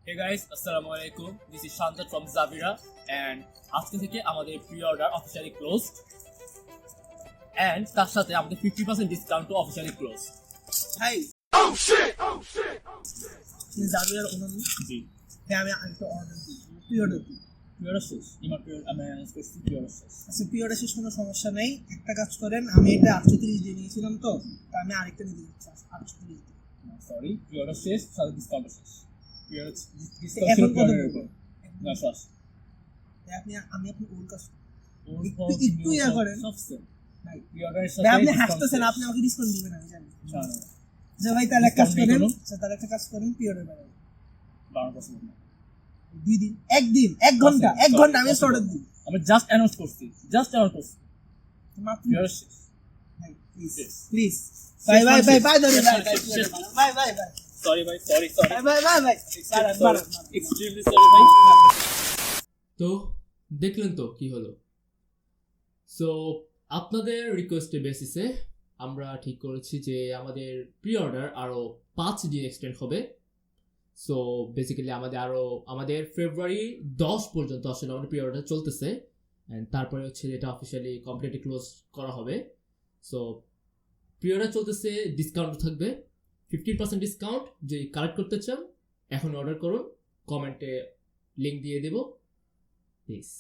Hey guys, Assalamu alaikum. This is Shantat from Zavira and আজকে থেকে আমাদের pre order officially closed and তার সাথে আমাদের 50% ডিসকাউন্টও অফিশিয়ালি ক্লোজ। ভাই জাভিয়ার ওনার জি আমি আরেকটা অর্ডার দিই প্রি অর্ডার দিই প্রি অর্ডার শেষ ইমার প্রি আমি অ্যানাউন্স করছি প্রি অর্ডার শেষ। আচ্ছা প্রি অর্ডার শেষ কোনো সমস্যা নেই, একটা কাজ করেন, আমি এটা 830 দিয়ে নিয়েছিলাম তো আমি আরেকটা নিতে দিচ্ছি 830 দিয়ে। সরি প্রি অর্ডার শেষ সাথে ডিসকাউন্ট শেষ। প্রি অর্ডার এখন ডিসকাউন্ট কত উপর না শেষ। আমি আপনি ওর কাছে ওর একটু ইয়া করেন সবসে ভাই প্রি অর্ডারের ভাই, সাথে আপনি হাসতেছেন, আপনি আমাকে ডিসকাউন্ট দিবেন আমি জানি। না না যে ভাই তাহলে এক কাজ Discount নেই করেন, কোনো? তাহলে একটা কাজ করেন প্রি অর্ডার বাড়ান 12% না। 2 দিন, একদিন, 1 ঘন্টা, 1 ঘন্টা আমি অর্ডার দিই আমি জাস্ট অ্যানাউন্স করছি মাত্র প্রি অর্ডার শেষ। ভাই প্লিজ Yes. প্লিজ ভাই ভাই ভাই ভাই ধরে ভাই Yes. ভাই ভাই ভাই সরি ভাই সরি ভাই ভাই ভাই ভাই বাড়ান এক্সট্রিমলি সরি ভাই। তো দেখলেন তো কি হলো। সো আপনাদের রিকোয়েস্টের বেসিসে আমরা ঠিক করেছি যে আমাদের প্রি অর্ডার আরও 5 দিন এক্সটেন্ড হবে। সো বেসিক্যালি আমাদের ফেব্রুয়ারি 10 পর্যন্ত আসলে আমাদের প্রি অর্ডার চলতেছে অ্যান্ড তারপরে হচ্ছে এটা অফিসিয়ালি কমপ্লিটলি ক্লোজ করা হবে। সো প্রি অর্ডার চলতেছে, ডিসকাউন্ট থাকবে 50% ডিসকাউন্ট। যে কালেক্ট করতে চান এখন অর্ডার করুন, কমেন্টে লিঙ্ক দিয়ে দেবো। Peace.